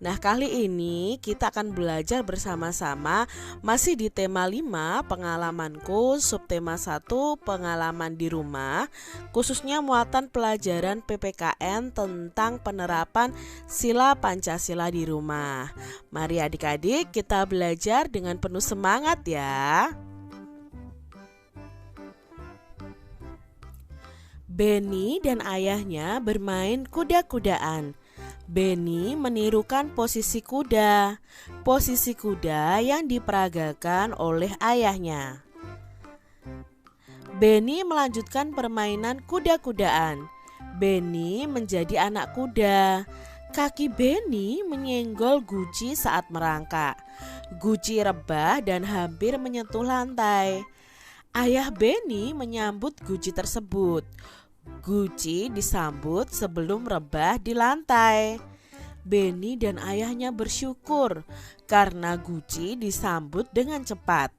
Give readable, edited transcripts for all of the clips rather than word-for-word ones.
Nah, kali ini kita akan belajar bersama-sama masih di tema 5 pengalamanku, subtema 1 pengalaman di rumah, khususnya muatan pelajaran PPKN tentang penerapan sila Pancasila di rumah. Mari adik-adik kita belajar dengan penuh semangat ya. Benny dan ayahnya bermain kuda-kudaan. Benny menirukan posisi kuda yang diperagakan oleh ayahnya. Benny melanjutkan permainan kuda-kudaan. Benny menjadi anak kuda. Kaki Benny menyenggol guci saat merangkak. Guci rebah dan hampir menyentuh lantai. Ayah Benny menyambut guci tersebut. Guci disambut sebelum rebah di lantai. Benny dan ayahnya bersyukur karena guci disambut dengan cepat.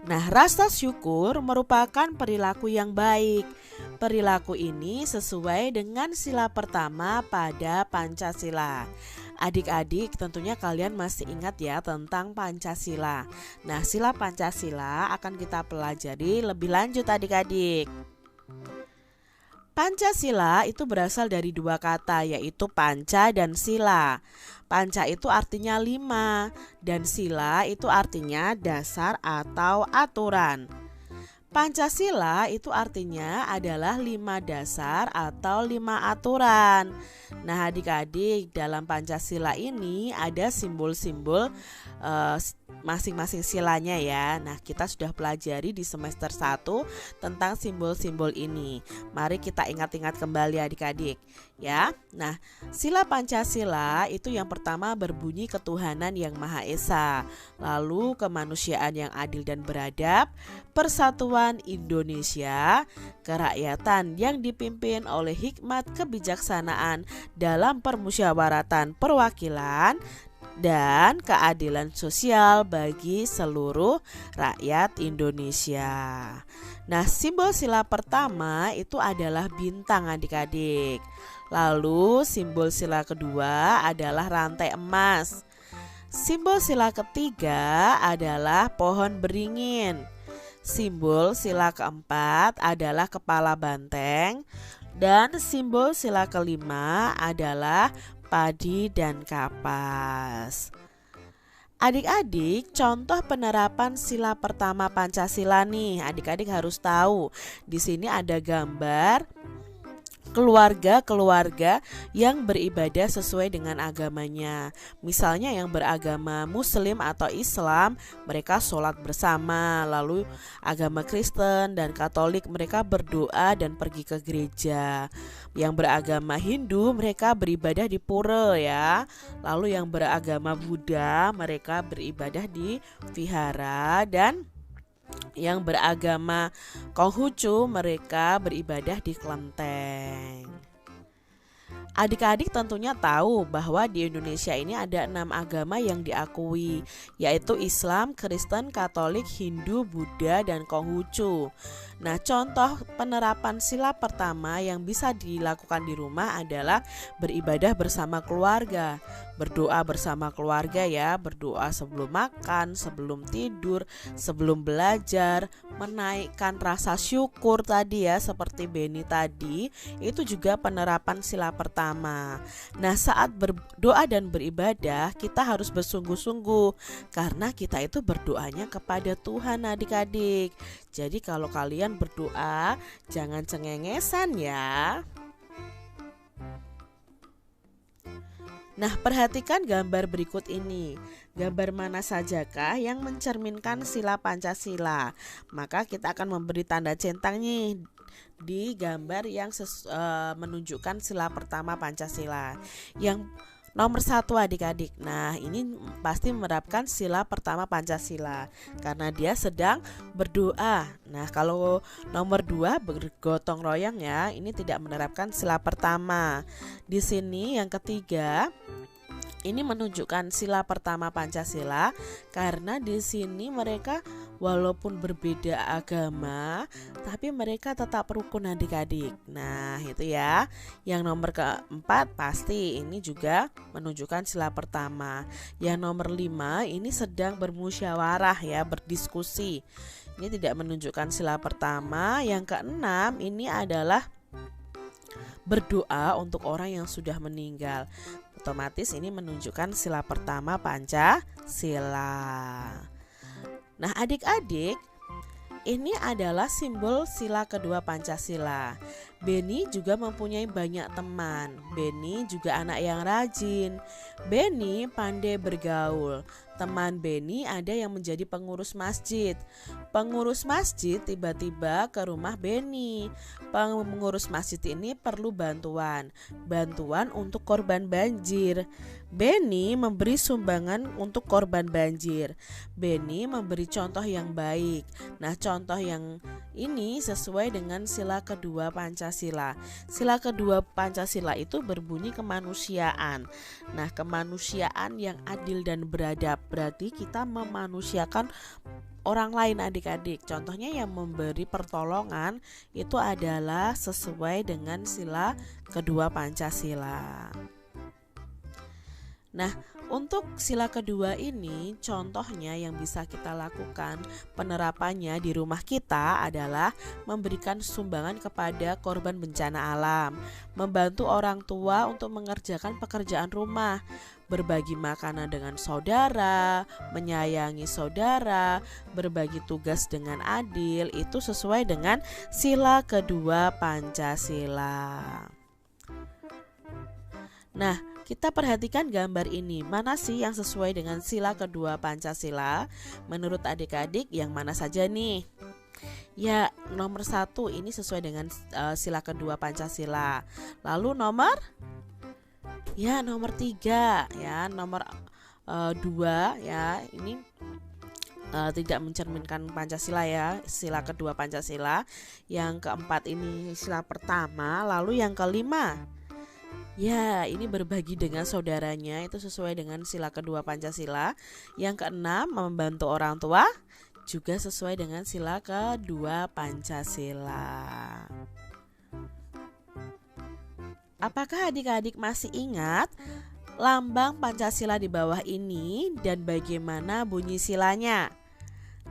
Nah, rasa syukur merupakan perilaku yang baik. Perilaku ini sesuai dengan sila pertama pada Pancasila. Adik-adik tentunya kalian masih ingat ya tentang Pancasila. Nah, sila Pancasila akan kita pelajari lebih lanjut adik-adik. Pancasila itu berasal dari dua kata, yaitu panca dan sila. Panca itu artinya 5 dan sila itu artinya dasar atau aturan. Pancasila itu artinya adalah 5 dasar atau 5 aturan. Nah, adik-adik, dalam Pancasila ini ada simbol-simbol masing-masing silanya ya. Nah, kita sudah pelajari di semester 1 tentang simbol-simbol ini. Mari kita ingat-ingat kembali adik-adik ya. Nah, sila Pancasila itu yang pertama berbunyi ketuhanan yang Maha Esa, lalu kemanusiaan yang adil dan beradab, persatuan Indonesia, kerakyatan yang dipimpin oleh hikmat kebijaksanaan dalam permusyawaratan perwakilan, dan keadilan sosial bagi seluruh rakyat Indonesia. Nah, simbol sila pertama itu adalah bintang adik-adik. Lalu simbol sila kedua adalah rantai emas. Simbol sila ketiga adalah pohon beringin. Simbol sila keempat adalah kepala banteng. Dan simbol sila kelima adalah padi dan kapas. Adik-adik, contoh penerapan sila pertama Pancasila nih, adik-adik harus tahu. Di sini ada gambar keluarga-keluarga yang beribadah sesuai dengan agamanya. Misalnya yang beragama Muslim atau Islam, mereka sholat bersama. Lalu agama Kristen dan Katolik, mereka berdoa dan pergi ke gereja. Yang beragama Hindu, mereka beribadah di pura ya. Lalu yang beragama Buddha, mereka beribadah di vihara. Dan yang beragama Konghucu, mereka beribadah di kelenteng. Adik-adik tentunya tahu bahwa di Indonesia ini ada 6 agama yang diakui, yaitu Islam, Kristen, Katolik, Hindu, Buddha, dan Konghucu. Nah, contoh penerapan sila pertama yang bisa dilakukan di rumah adalah beribadah bersama keluarga. Berdoa bersama keluarga ya, berdoa sebelum makan, sebelum tidur, sebelum belajar, menaikkan rasa syukur tadi ya, seperti Benny tadi, itu juga penerapan sila pertama. Nah, saat berdoa dan beribadah, kita harus bersungguh-sungguh karena kita itu berdoanya kepada Tuhan adik-adik. Jadi kalau kalian berdoa, jangan cengengesan ya. Nah, perhatikan gambar berikut ini. Gambar mana sajakah yang mencerminkan sila Pancasila? Maka kita akan memberi tanda centang nih di gambar yang menunjukkan sila pertama Pancasila. Yang nomor 1 adik-adik. Nah, ini pasti menerapkan sila pertama Pancasila karena dia sedang berdoa. Nah, kalau nomor 2 bergotong royong ya, ini tidak menerapkan sila pertama. Di sini yang ketiga, ini menunjukkan sila pertama Pancasila karena di sini mereka walaupun berbeda agama, tapi mereka tetap rukun adik-adik. Nah, itu ya. Yang nomor keempat pasti ini juga menunjukkan sila pertama. Yang nomor 5 ini sedang bermusyawarah ya, berdiskusi. Ini tidak menunjukkan sila pertama. Yang keenam ini adalah berdoa untuk orang yang sudah meninggal. Otomatis ini menunjukkan sila pertama Pancasila. Nah, adik-adik, ini adalah simbol sila kedua Pancasila. Beni juga mempunyai banyak teman. Beni juga anak yang rajin. Beni pandai bergaul. Teman Beni ada yang menjadi pengurus masjid. Pengurus masjid tiba-tiba ke rumah Beni. Pengurus masjid ini perlu bantuan untuk korban banjir. Beni memberi sumbangan untuk korban banjir. Beni memberi contoh yang baik. Nah, contoh yang ini sesuai dengan sila kedua Pancasila. Sila kedua Pancasila itu berbunyi kemanusiaan. Nah, kemanusiaan yang adil dan beradab, berarti kita memanusiakan orang lain adik-adik. Contohnya yang memberi pertolongan itu adalah sesuai dengan sila kedua Pancasila. Nah, untuk sila kedua ini contohnya yang bisa kita lakukan penerapannya di rumah kita adalah memberikan sumbangan kepada korban bencana alam, membantu orang tua untuk mengerjakan pekerjaan rumah, berbagi makanan dengan saudara, menyayangi saudara, berbagi tugas dengan adil, itu sesuai dengan sila kedua Pancasila. Nah, kita perhatikan gambar ini. Mana sih yang sesuai dengan sila kedua Pancasila? Menurut adik-adik yang mana saja nih? Ya, nomor 1 ini sesuai dengan sila kedua Pancasila. Lalu nomor 3 ya, nomor 2 ya, ini tidak mencerminkan Pancasila ya, sila kedua Pancasila. Yang keempat ini sila pertama. Lalu yang kelima, ya, ini berbagi dengan saudaranya, itu sesuai dengan sila kedua Pancasila. Yang keenam, membantu orang tua, juga sesuai dengan sila kedua Pancasila. Apakah adik-adik masih ingat lambang Pancasila di bawah ini dan bagaimana bunyi silanya?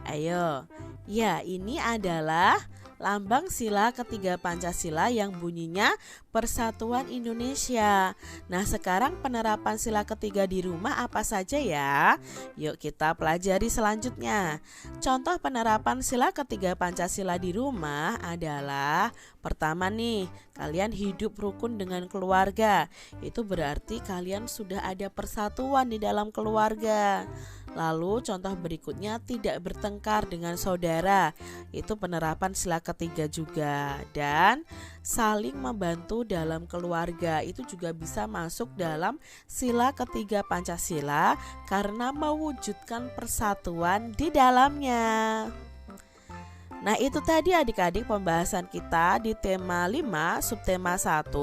Ayo, ya, ini adalah lambang sila ketiga Pancasila yang bunyinya Persatuan Indonesia. Nah, sekarang penerapan sila ketiga di rumah apa saja ya? Yuk kita pelajari selanjutnya. Contoh penerapan sila ketiga Pancasila di rumah adalah pertama nih, kalian hidup rukun dengan keluarga. Itu berarti kalian sudah ada persatuan di dalam keluarga. Lalu contoh berikutnya, tidak bertengkar dengan saudara. Itu penerapan sila ketiga juga. Dan saling membantu dalam keluarga, itu juga bisa masuk dalam sila ketiga Pancasila karena mewujudkan persatuan di dalamnya. Nah, itu tadi adik-adik pembahasan kita di tema 5 subtema 1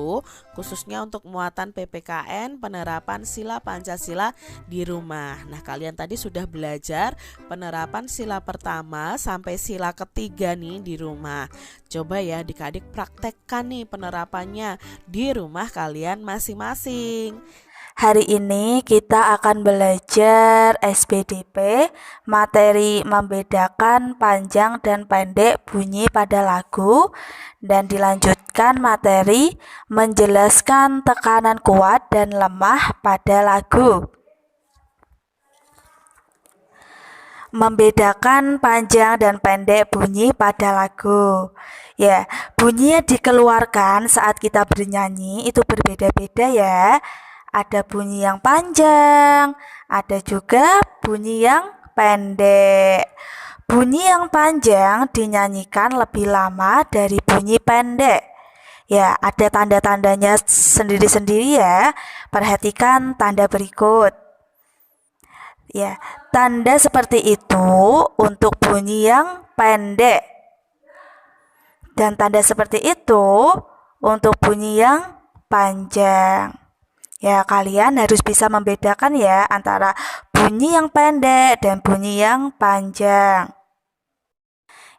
khususnya untuk muatan PPKN penerapan sila Pancasila di rumah. Nah, kalian tadi sudah belajar penerapan sila pertama sampai sila ketiga nih di rumah. Coba ya adik-adik praktekkan nih penerapannya di rumah kalian masing-masing. Hari ini kita akan belajar SPDP, materi membedakan panjang dan pendek bunyi pada lagu, dan dilanjutkan materi menjelaskan tekanan kuat dan lemah pada lagu. Membedakan panjang dan pendek bunyi pada lagu. Ya, bunyi yang dikeluarkan saat kita bernyanyi itu berbeda-beda ya. Ada bunyi yang panjang, ada juga bunyi yang pendek. Bunyi yang panjang dinyanyikan lebih lama dari bunyi pendek. Ya, ada tanda-tandanya sendiri-sendiri ya. Perhatikan tanda berikut. Ya, tanda seperti itu untuk bunyi yang pendek. Dan tanda seperti itu untuk bunyi yang panjang. Ya, kalian harus bisa membedakan ya antara bunyi yang pendek dan bunyi yang panjang.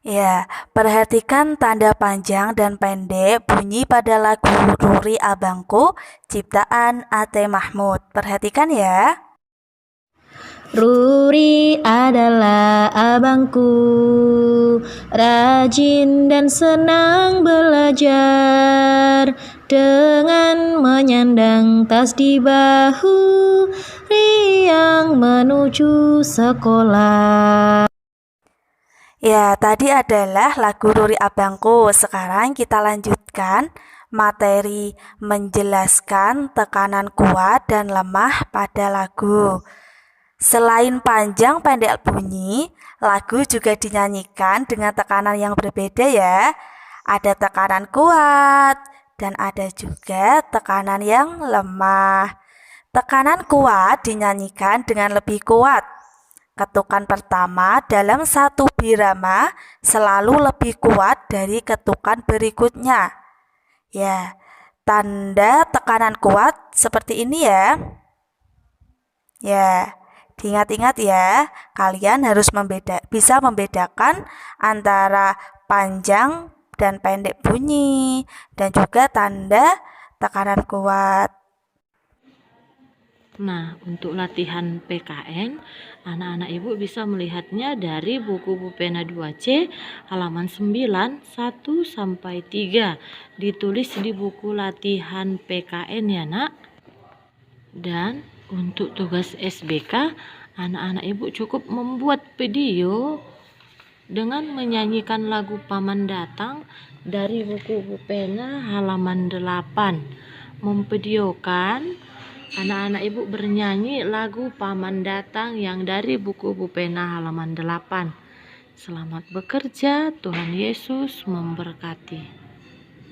Ya, perhatikan tanda panjang dan pendek bunyi pada lagu Ruri Abangku ciptaan A.T. Mahmud. Perhatikan ya. Ruri adalah abangku, rajin dan senang belajar, dengan menyandang tas di bahu, riang menuju sekolah. Ya, tadi adalah lagu Ruri Abangku. Sekarang kita lanjutkan materi menjelaskan tekanan kuat dan lemah pada lagu. Selain panjang pendek bunyi, lagu juga dinyanyikan dengan tekanan yang berbeda ya. Ada tekanan kuat dan ada juga tekanan yang lemah. Tekanan kuat dinyanyikan dengan lebih kuat. Ketukan pertama dalam satu birama selalu lebih kuat dari ketukan berikutnya. Ya, tanda tekanan kuat seperti ini ya. Ya, diingat-ingat ya, kalian harus bisa membedakan antara panjang dan pendek bunyi dan juga tanda tekanan kuat. Nah, untuk latihan PKN, anak-anak ibu bisa melihatnya dari buku Pupena 2C halaman 9, 1-3. Ditulis di buku latihan PKN ya nak. Dan untuk tugas SBK, anak-anak ibu cukup membuat video dengan menyanyikan lagu Paman Datang dari buku Pupena halaman 8. Memvideokan anak-anak ibu bernyanyi lagu Paman Datang yang dari buku Pupena halaman 8. Selamat bekerja, Tuhan Yesus memberkati.